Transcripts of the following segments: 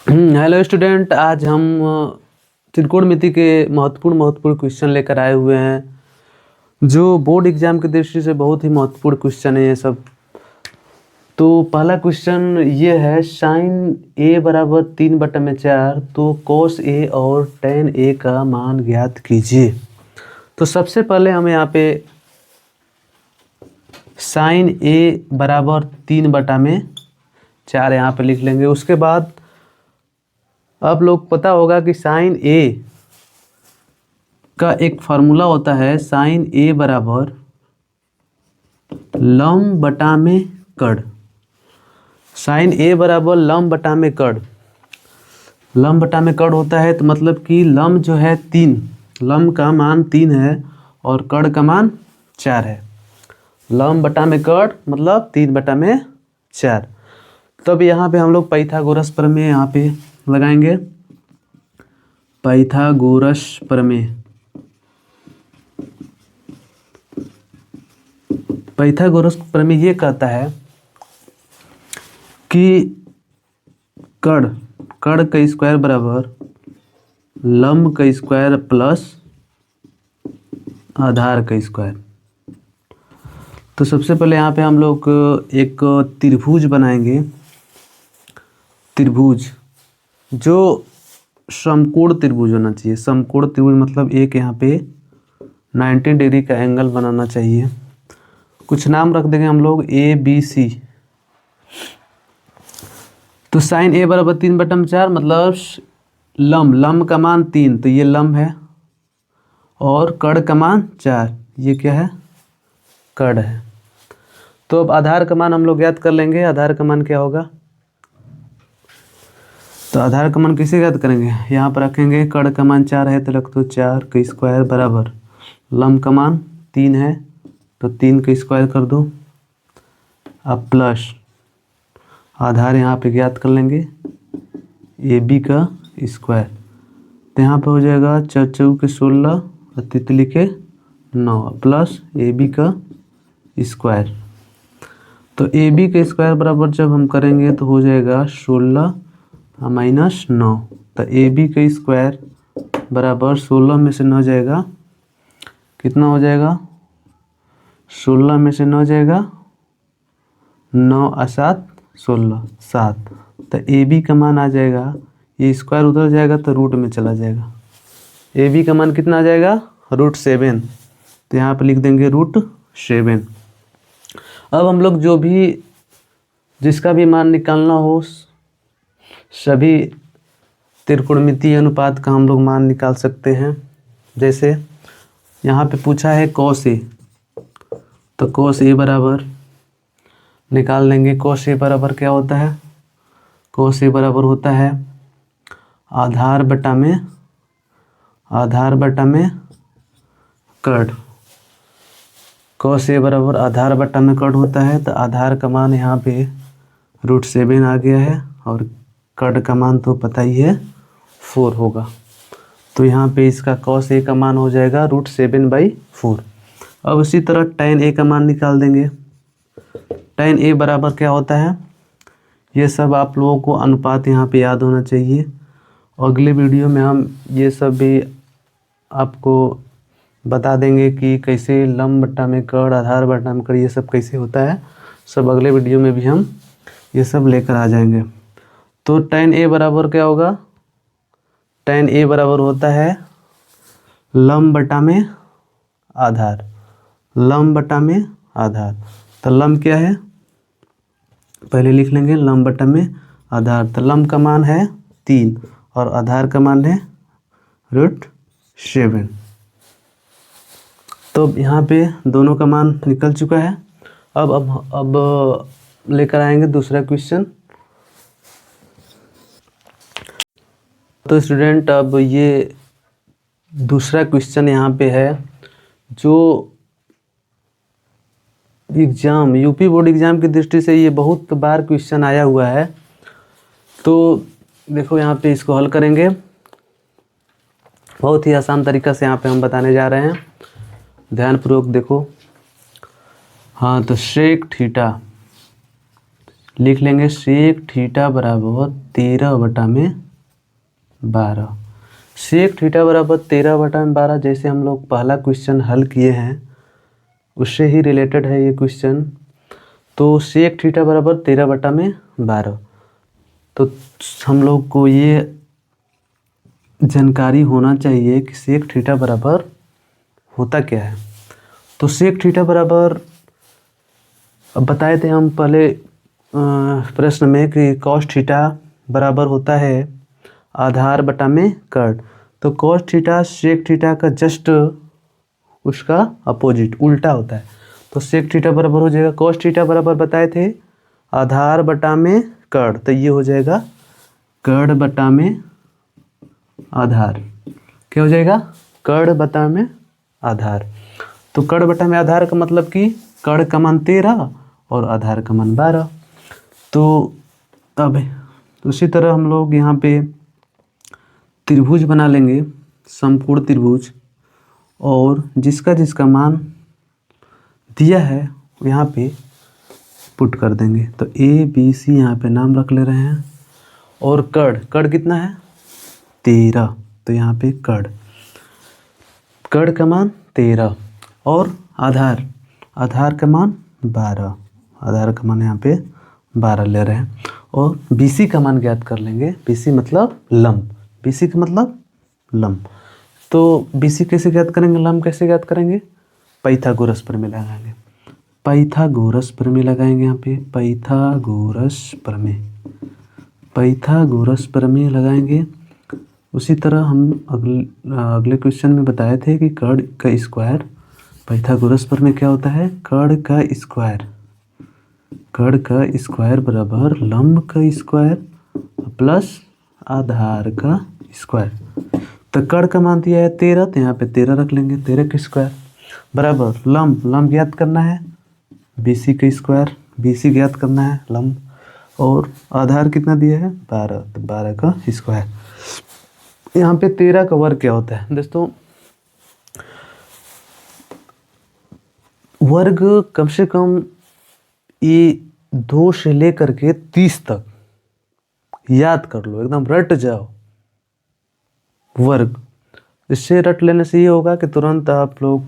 Hello student, आज हम त्रिकोणमिति के महत्वपूर्ण क्वेश्चन लेकर आए हुए हैं जो बोर्ड एग्जाम की दृष्टि से बहुत ही महत्वपूर्ण क्वेश्चन है ये सब। तो पहला क्वेश्चन ये है, साइन ए बराबर 3/4 तो कॉस ए और टेन ए का मान ज्ञात कीजिए। तो सबसे पहले हम यहाँ पे साइन ए बराबर 3/4 यहाँ पे लिख लेंगे। उसके बाद आप लोग पता होगा कि साइन ए का एक फार्मूला होता है, साइन ए बराबर लंब बटा में कड़। साइन ए बराबर लंब बटा में कड़। लंब बटा में कड़ होता है तो मतलब कि लंब जो है 3, लंब का मान 3 है और कड़ का मान 4 है। लंब बटा में कड़ मतलब 3/4। तब यहाँ पे हम लोग पाइथागोरस प्रमेय यहाँ पे लगाएंगे। पाइथागोरस प्रमेय, पाइथागोरस प्रमेय ये कहता है कि कड़ का स्क्वायर बराबर लंब का स्क्वायर प्लस आधार का स्क्वायर। तो सबसे पहले यहाँ पे हम लोग एक त्रिभुज बनाएंगे। त्रिभुज जो समकोण त्रिभुज होना चाहिए। समकोण त्रिभुज मतलब एक यहाँ पे 90 डिग्री का एंगल बनाना चाहिए। कुछ नाम रख देंगे हम लोग ABC। तो साइन ए बराबर 3/4 मतलब लंब का मान 3 तो ये लंब है और कड़ का मान 4, ये क्या है, कड़ है। तो अब आधार का मान हम लोग ज्ञात कर लेंगे। आधार का मान क्या होगा, तो आधार का मान कैसे ज्ञात करेंगे, यहाँ पर रखेंगे कड़ का मान 4 है तो रख दो 4 का स्क्वायर बराबर लंब का मान 3 है तो 3 का स्क्वायर कर दो, अब प्लस आधार यहाँ पे ज्ञात कर लेंगे AB का स्क्वायर। तो यहाँ पे हो जाएगा 4 चौके 16 और तितली के 9 प्लस AB का स्क्वायर। तो AB का स्क्वायर बराबर जब हम करेंगे तो हो जाएगा 16 माइनस 9। तो AB का स्क्वायर बराबर 16 में से 9 जाएगा, कितना हो जाएगा, 16 में से 9 जाएगा 9 और 7 16 7। तो AB का मान आ जाएगा, ये स्क्वायर उधर जाएगा तो रूट में चला जाएगा। AB का मान कितना आ जाएगा, √7। तो यहाँ पर लिख देंगे √7। अब हम लोग जो भी जिसका भी मान निकालना हो सभी त्रिकोणमितीय अनुपात का हम लोग मान निकाल सकते हैं। जैसे यहाँ पे पूछा है कॉस ए, तो कॉस ए बराबर निकाल लेंगे। कॉस ए बराबर क्या होता है, कॉस ए बराबर होता है आधार बटा में कड़। कॉस ए बराबर आधार बटा में कड़ होता है। तो आधार का मान यहाँ पे √7 आ गया है और कड़ का मान तो पता ही है 4 होगा। तो यहाँ पे इसका कॉस ए का मान हो जाएगा √7/4। अब इसी तरह tan ए का मान निकाल देंगे। tan ए बराबर क्या होता है, ये सब आप लोगों को अनुपात यहाँ पे याद होना चाहिए। अगले वीडियो में हम ये सब भी आपको बता देंगे कि कैसे लंब बटा में कड़, आधार बटा में कड़, ये सब कैसे होता है। सब अगले वीडियो में भी हम ये सब लेकर आ जाएंगे। तो tan ए बराबर क्या होगा, tan ए बराबर होता है लंब बटा में आधार। लंब बटा में आधार, तो लंब क्या है, पहले लिख लेंगे लंब बटा में आधार। तो लंब का मान है 3 और आधार का मान है √7। तो यहाँ पे दोनों का मान निकल चुका है। अब लेकर आएंगे दूसरा क्वेश्चन। तो स्टूडेंट अब ये दूसरा क्वेश्चन यहाँ पे है जो एग्ज़ाम यूपी बोर्ड एग्ज़ाम की दृष्टि से ये बहुत बार क्वेश्चन आया हुआ है। तो देखो यहाँ पे इसको हल करेंगे। बहुत ही आसान तरीका से यहाँ पे हम बताने जा रहे हैं, ध्यानपूर्वक देखो। हाँ, तो सेक थीटा लिख लेंगे सेक थीटा बराबर 13/12। सेक थीटा बराबर 13/12, जैसे हम लोग पहला क्वेश्चन हल किए हैं उससे ही रिलेटेड है ये क्वेश्चन। तो सेक थीटा बराबर 13/12। तो हम लोग को ये जानकारी होना चाहिए कि सेक थीटा बराबर होता क्या है। तो सेक थीटा बराबर अब बताए थे हम पहले प्रश्न में कि कॉस थीटा बराबर होता है आधार बटा में कर्ण। तो कॉस थीटा सेक थीटा का जस्ट उसका अपोजिट उल्टा होता है। तो सेक थीटा बराबर हो जाएगा कॉस थीटा बराबर बताए थे आधार बटा में कर्ण। तो ये हो जाएगा कर्ण बटा में आधार। क्या हो जाएगा? कर्ण बटा में आधार। तो कर्ण बटा में आधार का मतलब कि कर्ण का मान 13 और आधार का मान 12। तो अब उसी तरह हम लोग यहाँ पे त्रिभुज बना लेंगे, समकोण त्रिभुज, और जिसका जिसका मान दिया है यहाँ पे पुट कर देंगे। तो ए बी सी यहाँ पे नाम रख ले रहे हैं। और कर्ण कितना है? 13। तो यहाँ पे कर्ण का मान 13 और आधार का मान 12। आधार का मान यहाँ पे 12 ले रहे हैं। और BC का मान ज्ञात कर लेंगे। BC मतलब लंब। BC का मतलब लंब। तो BC कैसे ज्ञात करेंगे, लंब कैसे ज्ञात करेंगे? पाइथागोरस प्रमेय लगाएंगे। पाइथागोरस प्रमेय लगाएंगे यहाँ पे। पाइथागोरस प्रमेय लगाएंगे। उसी तरह हम अगले क्वेश्चन में बताए थे कि कर्ण का स्क्वायर, पाइथागोरस प्रमेय क्या होता है? कर्ण का स्क्वायर बराबर लंब का स्क्वायर प्लस आधार का स्क्वायर। तो कर्ण का मान दिया है 13, तो यहाँ पे 13 रख लेंगे। 13 का स्क्वायर बराबर लंब ज्ञात करना है BC का स्क्वायर, BC ज्ञात करना है लंब, और आधार कितना दिया है? 12। तो 12 का स्क्वायर। यहाँ पे 13 का वर्ग क्या होता है दोस्तों? वर्ग कम से कम ये 2 से लेकर के 30 तक याद कर लो, एकदम रट जाओ वर्ग। इससे रट लेने से ये होगा कि तुरंत आप लोग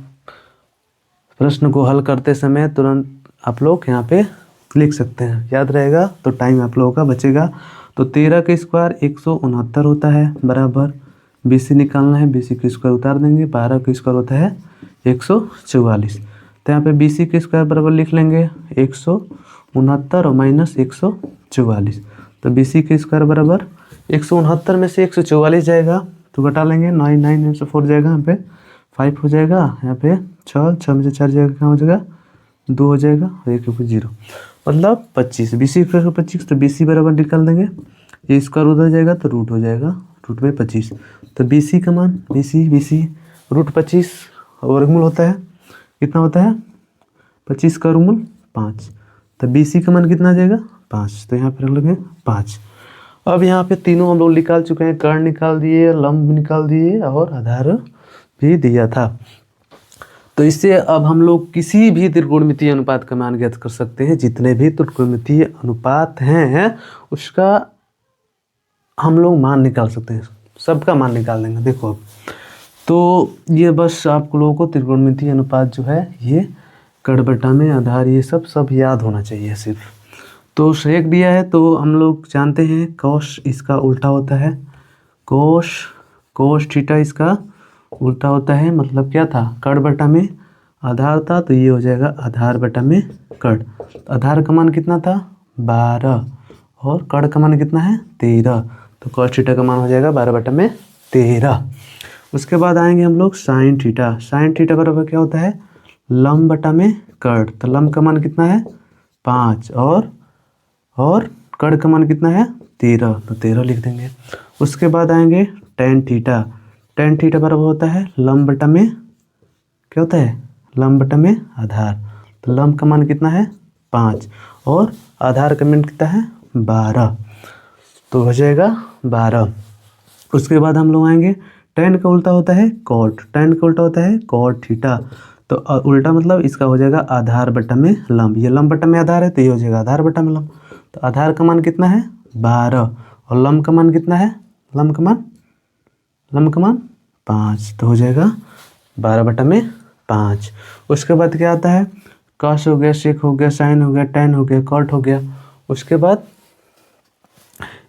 प्रश्न को हल करते समय तुरंत आप लोग यहाँ पे लिख सकते हैं, याद रहेगा, तो टाइम आप लोगों का बचेगा। तो 13 का स्क्वायर 169 होता है बराबर BC निकालना है। BC का स्क्वायर उतार देंगे। 12 का स्क्वायर होता है 144। तो यहाँ पे BC का स्क्वायर बराबर लिख लेंगे 169 और माइनस 144। तो BC का स्क्वायर बराबर 169 में से 144 जाएगा तो घटा लेंगे। 9 में से 4 जाएगा, यहाँ पे 5 हो जाएगा, यहाँ पे 6 में से 4 जाएगा, कहाँ हो जाएगा? 2 हो जाएगा और 1 ऊपर 0, मतलब 25। BC का 25, तो BC बराबर निकाल देंगे। ये स्क्वायर उधर जाएगा तो रूट हो जाएगा, रूट में 25। तो BC का मान BC रूट 25 वर्गमूल होता है, कितना होता है? 25 का वर्गमूल 5। तो BC का मान कितना आ जाएगा? 5। तो यहाँ पर रख लेंगे 5। अब यहाँ पे तीनों हम लोग निकाल चुके हैं, कर्ण निकाल दिए, लंब निकाल दिए और आधार भी दिया था। तो इससे अब हम लोग किसी भी त्रिकोणमितीय अनुपात का मान ज्ञात कर सकते हैं। जितने भी त्रिकोणमितीय अनुपात हैं उसका हम लोग मान निकाल सकते हैं, सबका मान निकाल देंगे। देखो अब तो ये बस आप लोगों को त्रिकोणमितीय अनुपात जो है ये कर्ण बटा में आधार ये सब याद होना चाहिए सिर्फ। तो सेक दिया है तो हम लोग जानते हैं कॉस इसका उल्टा होता है, कोस थीटा इसका उल्टा होता है। मतलब क्या था? कर्ण बटा में आधार था, तो ये हो जाएगा आधार बटा में कर्ण। आधार का मान कितना था? 12 और कर्ण का मान कितना है? 13। तो कॉस थीटा का मान हो जाएगा 12 बटा में 13। उसके बाद आएंगे हम लोग साइन थीटा बराबर क्या होता है? लंब बटा में कर्ण। तो लंब का मान कितना है? 5 और कर्ण का मान कितना है? 13। तो 13 लिख देंगे। उसके बाद आएंगे टेन थीटा बराबर होता है लंब बटा में क्या होता है? लंब बटा में आधार। तो लंब का मान कितना है? 5 और आधार का मान कितना है? 12। तो हो जाएगा 12। उसके बाद हम लोग आएंगे टेन का उल्टा होता है कॉट थीटा। तो उल्टा मतलब इसका हो जाएगा आधार बटा में लंब। ये लंब बटा में आधार है तो ये हो जाएगा आधार बटा में लंब। तो आधार का मान कितना है 12 और लंब का मान कितना है, लंब का मान 5, तो हो जाएगा 12/5। उसके बाद क्या आता है, कॉस हो गया, सेक हो गया, साइन हो गया, टैन हो गया, कॉट हो गया। उसके बाद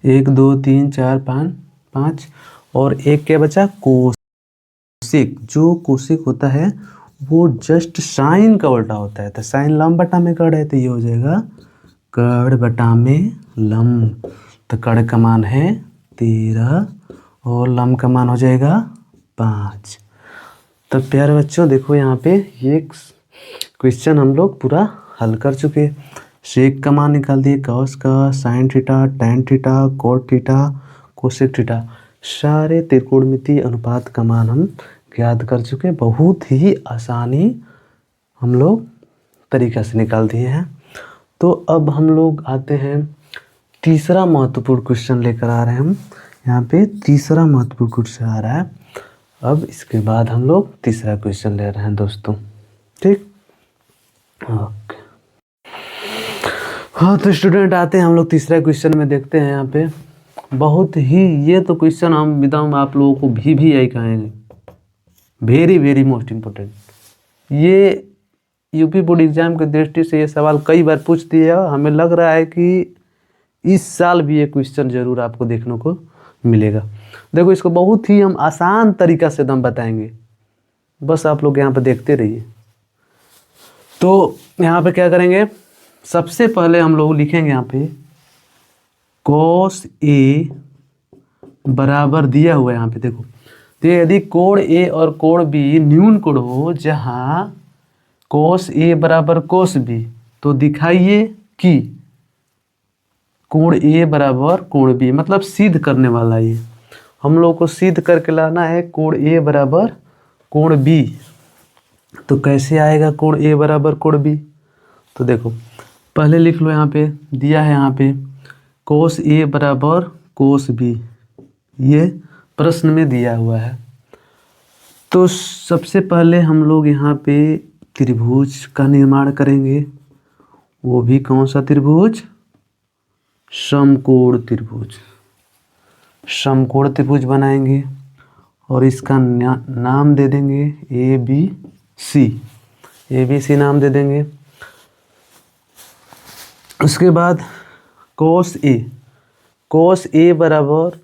1 2 3 4 5 5 और एक क्या बचा, कोसेक। जो कोसेक होता है वो जस्ट साइन का उल्टा होता है, तो साइन लंब बटा में कड़ है, तो ये हो जाएगा कड़ बटा में लंब। तो कड़ का मान है 13 और लंब का मान हो जाएगा 5। तो प्यारे बच्चों देखो यहाँ पे ये क्वेश्चन हम लोग पूरा हल कर चुके। सेक का मान निकाल दिए, कॉस का, sine theta, tan theta, cot theta, cosec theta, सारे त्रिकोणमितीय अनुपात का मान हम ज्ञात कर चुके। बहुत ही आसानी हम लोग तरीका से निकाल दिए हैं। तो अब हम लोग आते हैं तीसरा महत्वपूर्ण क्वेश्चन लेकर आ रहे हैं हम। यहाँ पे तीसरा महत्वपूर्ण क्वेश्चन आ रहा है। अब इसके बाद हम लोग तीसरा क्वेश्चन ले रहे हैं दोस्तों, ठीक। ओके, हाँ तो स्टूडेंट आते हैं हम लोग तीसरा क्वेश्चन में। देखते हैं यहाँ पे बहुत ही, ये तो क्वेश्चन हम विदाउट आप लोगों को भी यही कहेंगे, वेरी वेरी मोस्ट इम्पोर्टेंट। ये यूपी बोर्ड एग्जाम की दृष्टि से ये सवाल कई बार पूछ दिया, हमें लग रहा है कि इस साल भी ये क्वेश्चन जरूर आपको देखने को मिलेगा। देखो इसको बहुत ही हम आसान तरीका से हम बताएंगे, बस आप लोग यहाँ पे देखते रहिए। तो यहाँ पे क्या करेंगे, सबसे पहले हम लोग लिखेंगे यहाँ पे cos A बराबर दिया हुआ है यहाँ पे देखो। तो यदि कोण A और कोण B न्यून कोण हो, जहाँ cos A बराबर cos B, तो दिखाइए कि कोण A बराबर कोण B, मतलब सिद्ध करने वाला ये हम लोग को सिद्ध करके लाना है कोण A बराबर कोण B। तो कैसे आएगा कोण A बराबर कोण B, तो देखो पहले लिख लो, यहाँ पे दिया है यहाँ पे cos A बराबर cos B, ये प्रश्न में दिया हुआ है। तो सबसे पहले हम लोग यहाँ पे त्रिभुज का निर्माण करेंगे, वो भी कौन सा त्रिभुज, समकोण त्रिभुज। समकोण त्रिभुज बनाएंगे और इसका नाम दे देंगे ABC नाम दे देंगे। उसके बाद cos A बराबर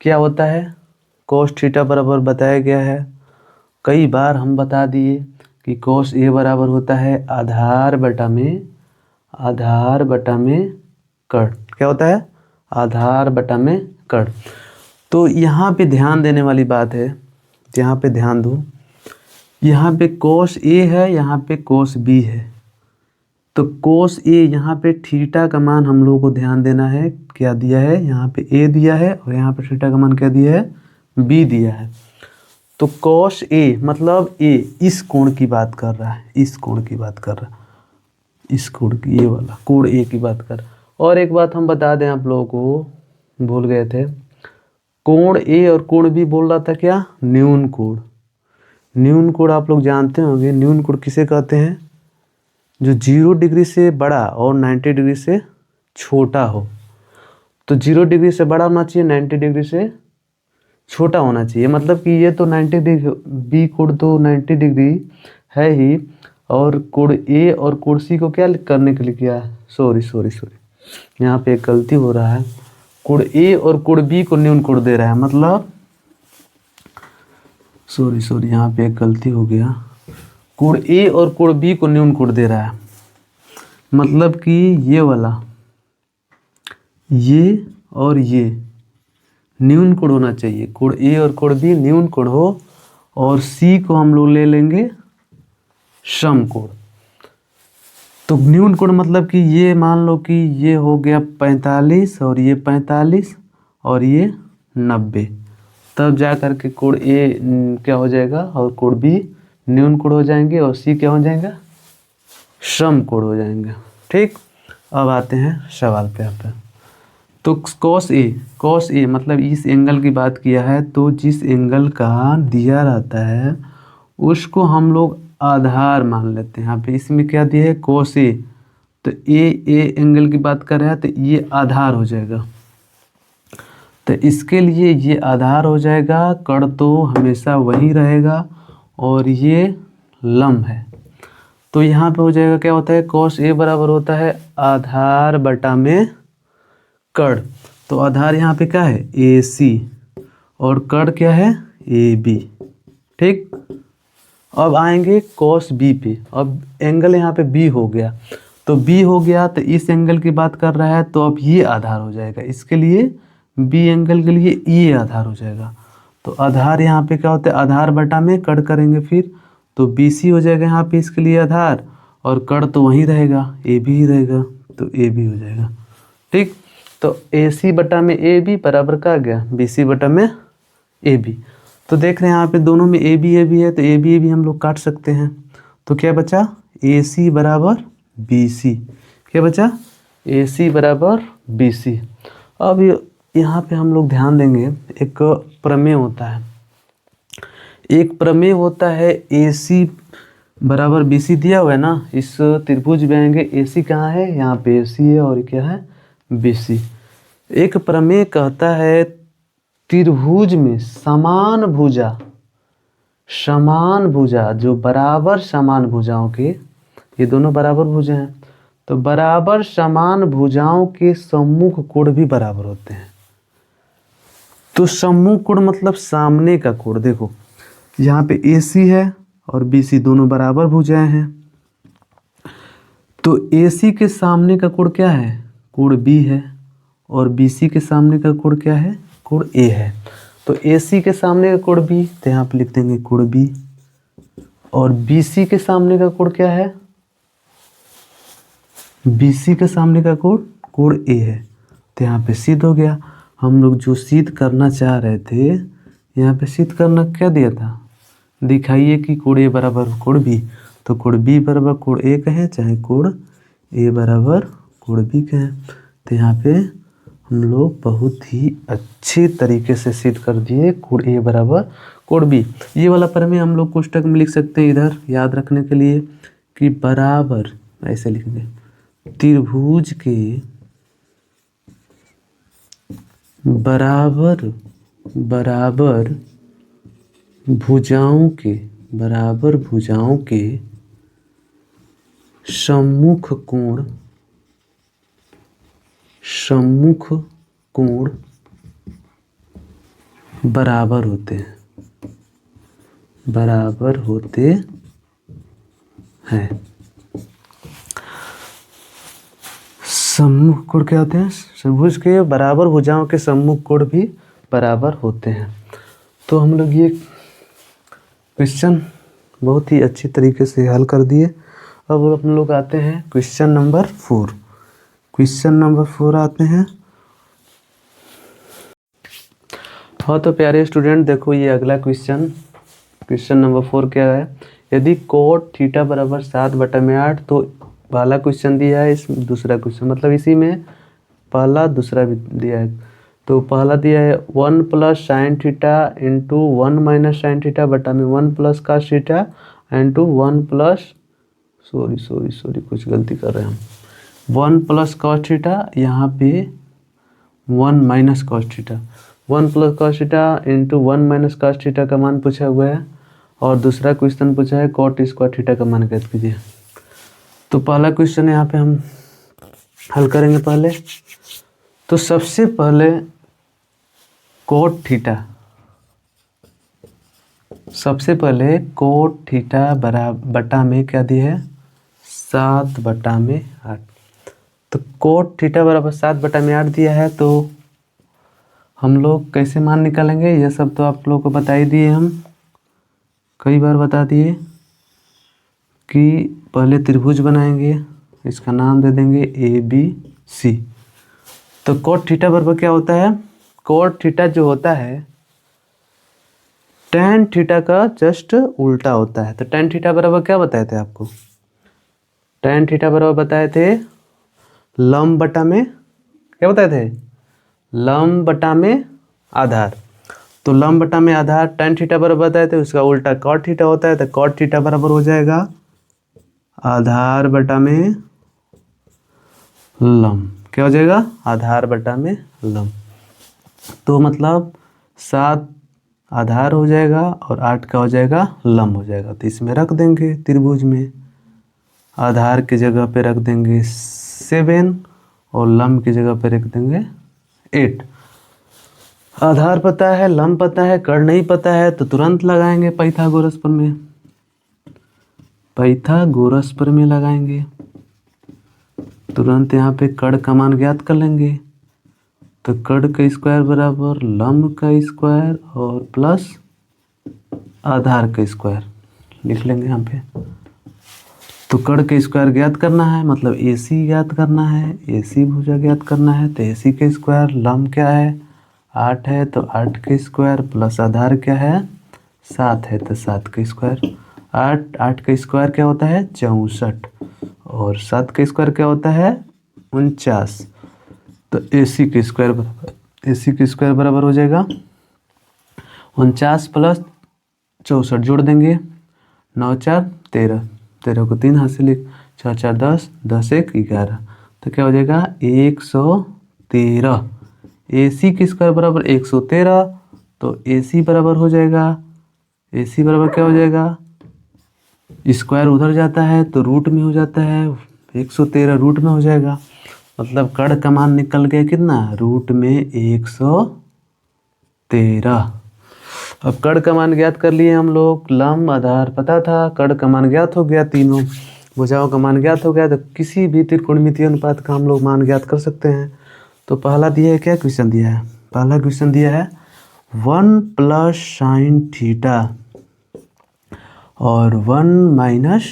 क्या होता है, cos थीटा बराबर बताया गया है, कई बार हम बता दिए कि cos A बराबर होता है आधार बटा में कड़। क्या होता है, आधार बटा में कड़। तो यहाँ पे ध्यान देने वाली बात है, यहाँ पे ध्यान दो, यहाँ पे cos A है, यहाँ पे cos B है। तो cos A यहाँ पे थीटा का मान हम लोगों को ध्यान देना है, क्या दिया है, यहाँ पे A दिया है और यहाँ पे थीटा का मान क्या दिया है, B दिया है। तो cos A मतलब A इस कोण की बात कर रहा है, इस कोण की बात कर रहा है, इस कोण की, ये वाला कोण A की बात कर। और एक बात हम बता दें आप लोगों को, भूल गए थे, कोण A और कोण B बोल रहा था क्या, न्यून कोण। न्यून कोण आप लोग जानते होंगे, न्यून कोण किसे कहते हैं, जो 0 डिग्री से बड़ा और 90 डिग्री से छोटा हो। तो 0 डिग्री से बड़ा होना चाहिए, 90 डिग्री से छोटा होना चाहिए। मतलब कि ये तो 90 डिग्री, बी कोण तो 90 डिग्री है ही, और कोण ए और कोण सी को क्या करने के लिए किया है, सॉरी यहाँ पे एक गलती हो रहा है, कोण ए और कोण बी को न्यून कोण दे रहा है, मतलब सॉरी यहाँ पे एक गलती हो गया, कोण ए और कोण बी को न्यून कोण दे रहा है। मतलब कि ये वाला, ये और ये न्यून कोण होना चाहिए, कोण ए और कोण बी न्यून कोण हो, और सी को हम लोग ले लेंगे समकोण। तो न्यून कोण मतलब कि ये मान लो कि ये हो गया 45 और ये 45 और ये 90, तब जा कर के कोण ए क्या हो जाएगा और कोण बी न्यून कोण हो जाएंगे और सी क्या हो जाएगा, समकोण हो जाएंगे। ठीक, अब आते हैं सवाल पे यहाँ पे। तो cos A मतलब इस एंगल की बात किया है, तो जिस एंगल का दिया रहता है उसको हम लोग आधार मान लेते हैं। यहाँ पे इसमें क्या दिया है, cos A, तो ए एंगल की बात कर रहा है तो ये आधार हो जाएगा। तो इसके लिए ये आधार हो जाएगा, कड़ तो हमेशा वही रहेगा और ये लंब है। तो यहाँ पे हो जाएगा, क्या होता है, cos A बराबर होता है आधार बटा में कड़। तो आधार यहाँ पे क्या है, AC, और कड़ क्या है, AB। ठीक, अब आएंगे cos B पे। अब एंगल यहाँ पे B हो गया, तो B हो गया तो इस एंगल की बात कर रहा है, तो अब ये आधार हो जाएगा। इसके लिए B एंगल के लिए ये आधार हो जाएगा। तो आधार यहाँ पे क्या होता है, आधार बटा में कड़ करेंगे फिर, तो BC हो जाएगा यहाँ पे इसके लिए आधार, और कड़ तो वहीं रहेगा, AB ही रहेगा, तो AB हो जाएगा। ठीक, तो AC बटा में AB बराबर का आ गया BC बटा में AB। तो देख रहे हैं यहाँ पे दोनों में AB AB है, तो AB AB हम लोग काट सकते हैं। तो क्या बचा, AC बराबर BC। क्या बचा, AC बराबर BC। अब यहाँ पे हम लोग ध्यान देंगे, एक प्रमेय होता है, एक प्रमेय होता है AC बराबर BC दिया हुआ है ना। इस त्रिभुज में आएंगे, AC कहाँ है, यहाँ पे AC है, और क्या है, BC। एक प्रमेय कहता है त्रिभुज में समान भुजा जो बराबर समान भुजाओं के, ये दोनों बराबर भुजा हैं, तो बराबर समान भुजाओं के सम्मुख कोण भी बराबर होते हैं। तो सम्मुख कोण मतलब सामने का कोण। देखो यहाँ पे AC है और BC दोनों बराबर भुजाएं हैं, तो AC के सामने का कोण क्या है, कोण B है, और BC के सामने का कोण क्या है, कोण A है। तो AC के सामने का कोण B, तो यहाँ पे लिख देंगे कोण B, और BC के सामने का कोण क्या है, BC के सामने का कोण कोण A है। तो यहाँ पे सिद्ध हो गया। हम लोग जो सिद्ध करना चाह रहे थे, यहाँ पे सिद्ध करना क्या दिया था, दिखाइए कि कोण A बराबर कोण B। तो कोण B बराबर कोण A कहें, चाहे कोण A बराबर कोण B कहें। तो यहाँ पे हम लोग बहुत ही अच्छे तरीके से सिद्ध कर दिए कोण A बराबर कोण B। ये वाला प्रमेय हम लोग कोष्टक में लिख सकते हैं, इधर याद रखने के लिए कि बराबर, ऐसे लिखेंगे, त्रिभुज के बराबर भुजाओं के सम्मुख कोण बराबर होते हैं, सम्मुख कोण क्या होते हैं, त्रिभुज के बराबर भुजाओं के सम्मुख कोण भी बराबर होते हैं। तो हम लोग ये क्वेश्चन बहुत ही अच्छी तरीके से हल कर दिए। अब हम लोग आते हैं क्वेश्चन नंबर 4। क्वेश्चन नंबर 4 आते हैं। हाँ तो प्यारे स्टूडेंट देखो, ये अगला क्वेश्चन नंबर 4 क्या है, यदि कोट थीटा बराबर 7/8, तो पहला क्वेश्चन दिया है, इस दूसरा क्वेश्चन मतलब इसी में पहला दूसरा भी दिया है। तो पहला दिया है 1 + sin theta into 1 - sin theta बटा में 1 + cos theta into 1 plus sorry कुछ गलती कर रहे हैं हम, 1 + cos थीटा, यहाँ पे 1 - cos theta, 1 + cos theta into 1 - cos theta का मान पूछा हुआ है, और दूसरा क्वेश्चन पूछा है cot स्क्वायर थीटा का मान ज्ञात कीजिए। तो पहला क्वेश्चन यहाँ पे हम हल करेंगे पहले। तो सबसे पहले कोट थीटा बटा में क्या दिया है, 7/8। तो कोट थीटा बराबर 7/8 दिया है, तो हम लोग कैसे मान निकालेंगे, यह सब तो आप लोगों को बता ही दिए, हम कई बार बता दिए कि पहले त्रिभुज बनाएंगे, इसका नाम दे देंगे ABC। तो कोट थीटा बराबर क्या होता है, कोट थीटा जो होता है tan थीटा का जस्ट उल्टा होता है। तो tan थीटा बराबर क्या बताए थे आपको, tan थीटा बराबर बताए थे लंब बटा में, क्या बताए थे, लंब बटा में आधार। तो लंब बटा में आधार tan थीटा बराबर बताए थे, उसका उल्टा cot थीटा होता है। तो cot थीटा बराबर हो जाएगा आधार बटा में लम, क्या हो जाएगा? आधार बटा में लम। तो मतलब 7 आधार हो जाएगा और 8 का हो जाएगा लम हो जाएगा। तो इसमें रख देंगे त्रिभुज में, आधार की जगह पे रख देंगे 7 और लम की जगह पे रख देंगे 8। आधार पता है, लम पता है, कर्ण नहीं पता है तो तुरंत लगाएंगे पाइथागोरस प्रमेय। पाइथागोरस प्रमेय लगाएंगे, तुरंत यहाँ पे कर्ण का मान ज्ञात कर लेंगे। तो कर्ण का स्क्वायर बराबर लम का स्क्वायर और प्लस आधार का स्क्वायर लिख लेंगे यहाँ पे। तो कर्ण का स्क्वायर ज्ञात करना है, मतलब AC ज्ञात करना है, AC भुजा ज्ञात करना है। तो AC का स्क्वायर, लम क्या है 8 है तो 8 का स्क्वायर प्लस आधार क्या है 7 है तो 7 का स्क्वायर। 8 का स्क्वायर क्या होता है 64 और 7 का स्क्वायर क्या होता है 49। तो AC का स्क्वायर बराबर हो जाएगा 49 प्लस 64 जोड़ देंगे 9 4 13, 13 को 3 हाथ से लिख, 6 4 10, 10 1 11। तो क्या हो जाएगा 113। AC की स्क्वायर बराबर 113, तो AC बराबर हो जाएगा, AC बराबर क्या हो जाएगा, स्क्वायर उधर जाता है तो रूट में हो जाता है, 113 रूट में हो जाएगा। मतलब कर्ण का मान निकल गया कितना, रूट में 113। अब कर्ण का मान ज्ञात कर लिए हम लोग, लम आधार पता था, कर्ण का मान ज्ञात हो गया, तीनों भुजाओं का मान ज्ञात हो गया। तो किसी भी त्रिकोणमितीय अनुपात का हम लोग मान ज्ञात कर सकते हैं। तो पहला दिया है, क्या क्वेश्चन दिया है, पहला क्वेश्चन दिया है 1 प्लस साइन थीटा और 1 माइनस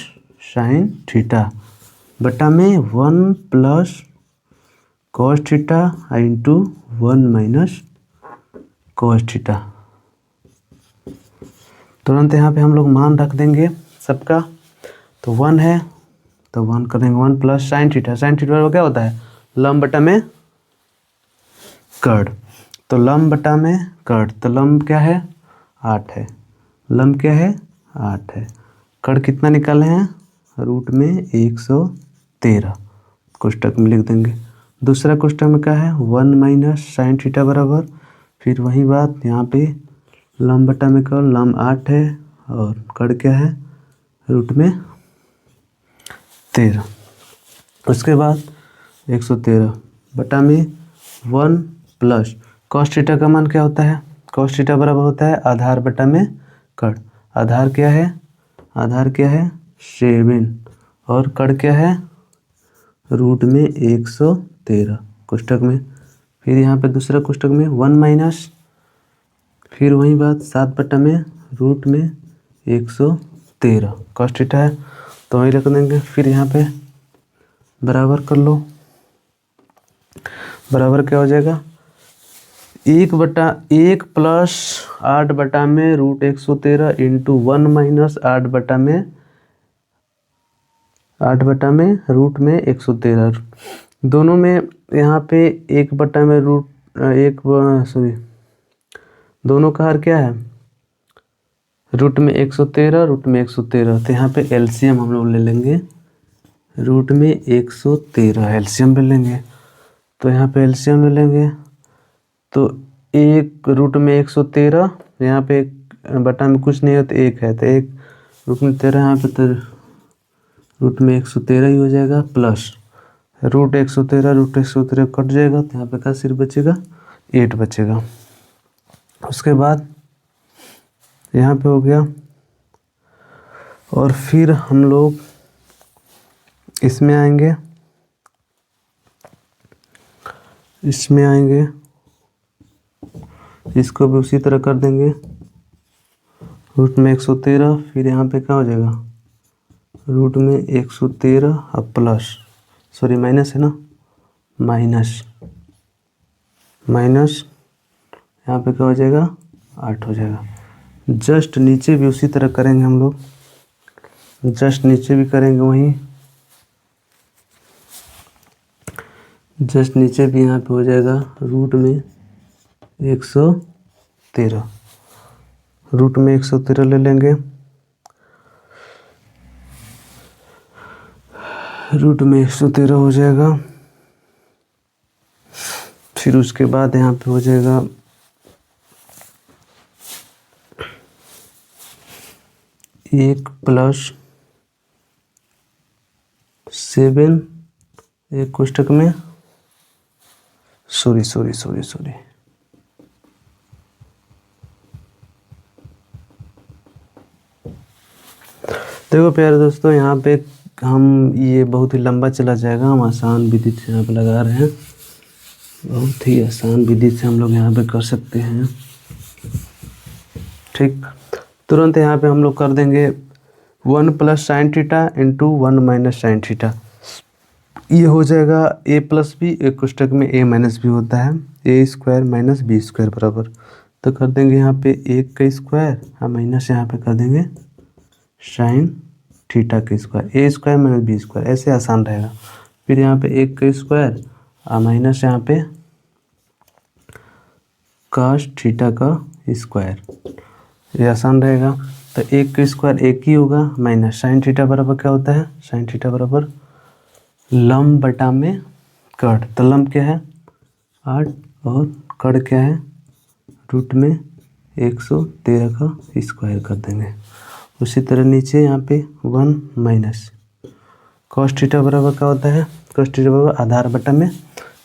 साइन थीटा बटा में 1 plus cos theta into 1 minus cos theta. तुरंत यहाँ पे हम लोग मान रख देंगे सबका। तो 1 है तो 1 कर देंगे 1 plus sine theta, sine theta क्या होता है लम बटा में कर्ण। तो लम बटा में कर्ण, तो लम क्या है 8 है, लम क्या है 8 है। कर्ण कितना निकाले हैं रूट में 113, कोष्टक में लिख देंगे। दूसरा कोष्टक में क्या है 1 माइनस साइन थीटा बराबर, फिर वही बात यहाँ पे लम बटा में कर्ण, लम 8 है और कर्ण क्या है रूट में 13। उसके बाद 113 बटा में 1 प्लस कॉस थीटा का मान क्या होता है, कॉस थीटा बराबर होता है आधार बटा में कर्ण। आधार क्या है, आधार क्या है 7 और कर्ण क्या है रूट में 113 कोष्टक में। फिर यहाँ पे दूसरा कोष्टक में 1 माइनस, फिर वही बात 7 बटा में रूट में 113 कॉस थीटा है तो वही रख देंगे। फिर यहाँ पे बराबर कर लो, बराबर क्या हो जाएगा 1 प्लस 8 बटा में रूट 113 इंटू 1 माइनस 8 बटा में रूट में 113। दोनों में यहाँ पे 1 बटा में दोनों का हर क्या है रूट में 113, रूट में 113। तो यहाँ पे एलसीएम हम लोग ले लेंगे, रूट में 113 एलसीएम ले लेंगे। तो यहाँ पे एलसीएम ले लेंगे तो 1 रूट में 113, यहाँ पे बटा में कुछ नहीं है तो 1 है, तो 1 रूट में 13, यहाँ पे तो रूट में 113 ही हो जाएगा, प्लस रूट 113 कट जाएगा तो यहाँ पे क्या सिर्फ बचेगा 8 बचेगा। उसके बाद यहाँ पे हो गया, और फिर हम लोग इसमें आएंगे, इसको भी उसी तरह कर देंगे, रूट में 113, फिर यहाँ पे क्या हो जाएगा रूट में 113 अब प्लस माइनस है ना, माइनस यहाँ पे क्या हो जाएगा 8 हो जाएगा। जस्ट नीचे भी उसी तरह करेंगे हम लोग, जस्ट नीचे भी करेंगे वहीं, जस्ट नीचे भी यहाँ पे हो जाएगा रूट में 113, रूट में 113 ले लेंगे, रूट में 113 हो जाएगा फिर उसके बाद यहाँ पे हो जाएगा 1 + 7 एक कोष्टक में सॉरी देखो प्यारे दोस्तों, यहाँ पे हम ये बहुत ही लंबा चला जाएगा। हम आसान विधि से यहाँ पे लगा रहे हैं, बहुत ही आसान विधि से हम लोग यहाँ पे कर सकते हैं। ठीक, तुरंत यहाँ पे हम लोग कर देंगे 1 + sin theta into 1 - sin theta. ये हो जाएगा a + b, एक कोष्टक में a - b होता है, a² - b² बराबर। तो कर देंगे यहाँ पे 1 का स्क्वायर और माइनस यहाँ पे कर देंगे sin थीटा का स्क्वायर, a² - b², ऐसे आसान रहेगा। फिर यहाँ पे 1 का स्क्वायर और माइनस यहाँ पे cos थीटा का स्क्वायर, ये आसान रहेगा। तो 1 का स्क्वायर 1 ही होगा, माइनस sin थीटा बराबर क्या होता है, sin थीटा बराबर लंब बटा में कड़। तो लंब क्या है 8 और कड़ क्या है √113 का स्क्वायर कर देंगे। उसी तरह नीचे यहाँ पे 1 माइनस cos थीटा बराबर क्या होता है, cos थीटा बराबर आधार बटा में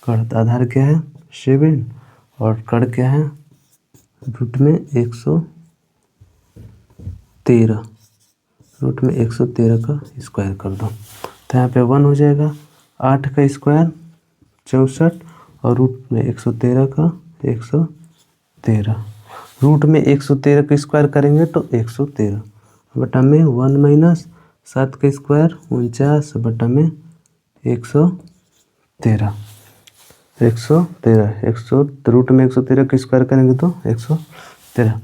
कड़। तो आधार क्या है 7 और कड़ क्या है √113 √113 का स्क्वायर कर दो। तो यहाँ पे 1 हो जाएगा, 8 का स्क्वायर 64 और √113 का 113। √113 का स्क्वायर करेंगे तो 113 बटा में 1 माइनस 7 का स्क्वायर 49 बटा में 113 √113 का स्क्वायर करेंगे तो 113।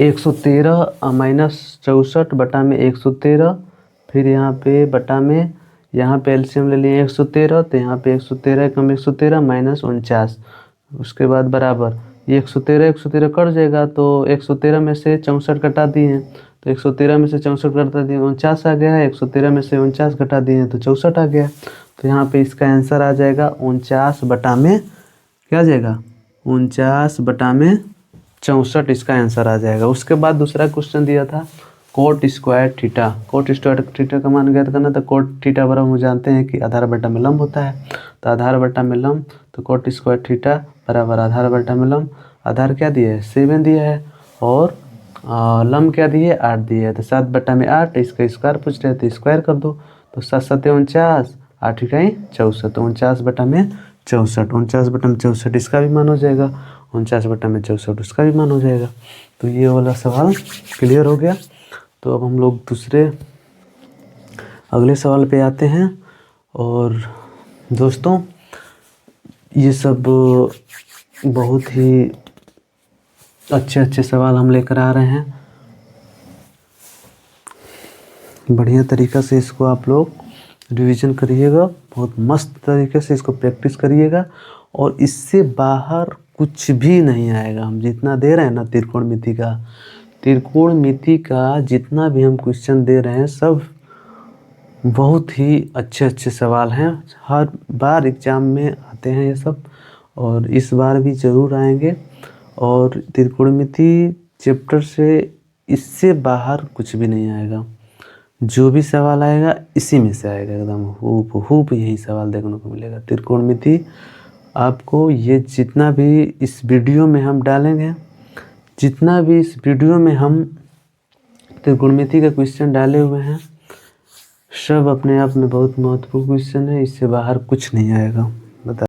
113 माइनस 64 बटा में 113, फिर यहाँ पे बटा में, यहाँ पे एलसीएम ले लिए 113, तो यहाँ पे 113 कम 113 माइनस 49, उसके बाद बराबर ये 113 कट जाएगा। तो 113 में से 64 घटा दिए हैं, तो 113 में से 64 घटा दिए 49 आ गया है, 113 में से 49 घटा दिए हैं तो 64 आ गया। तो यहाँ पे इसका आंसर आ जाएगा 49 बटा में क्या आ जाएगा 49 बटा में 64, इसका आंसर आ जाएगा। उसके बाद दूसरा क्वेश्चन दिया था coat square theta. Coat square theta का मान ज्ञात करना, तो कोट थीटा बराबर हम जानते हैं कि आधार बटा में लंब होता है। तो आधार बटा में लंब, तो कोट स्क्वायर थीटा बराबर आधार बटा में लंब। आधार क्या दिया है 7 दिया है और लंब क्या दिए 8 दिए है। तो 7 बटा में 8, इसका स्क्वायर पूछ रहे थे, स्क्वायर कर दो। तो 7 7 49, 8 इकाई 64, तो 49 बटा में 64, 49 बटा में 64 इसका भी मान हो जाएगा, 49 बटा में 64 उसका भी मान हो जाएगा। तो ये वाला सवाल क्लियर हो गया। तो अब हम लोग अगले सवाल पे आते हैं। और दोस्तों ये सब बहुत ही अच्छे सवाल हम लेकर आ रहे हैं, बढ़िया तरीक़ा से इसको आप लोग रिवीजन करिएगा, बहुत मस्त तरीके से इसको प्रैक्टिस करिएगा और इससे बाहर कुछ भी नहीं आएगा। हम जितना दे रहे हैं ना त्रिकोणमिति का जितना भी हम क्वेश्चन दे रहे हैं सब बहुत ही अच्छे सवाल हैं, हर बार एग्ज़ाम में आते हैं ये सब, और इस बार भी ज़रूर आएंगे। और त्रिकोणमिति चैप्टर से इससे बाहर कुछ भी नहीं आएगा, जो भी सवाल आएगा इसी में से आएगा, एकदम हूब यही सवाल देखने को मिलेगा। त्रिकोणमिति आपको ये जितना भी इस वीडियो में हम डालेंगे, जितना भी इस वीडियो में हम त्रिकोणमिति का क्वेश्चन डाले हुए हैं, सब अपने आप में बहुत महत्वपूर्ण क्वेश्चन है, इससे बाहर कुछ नहीं आएगा।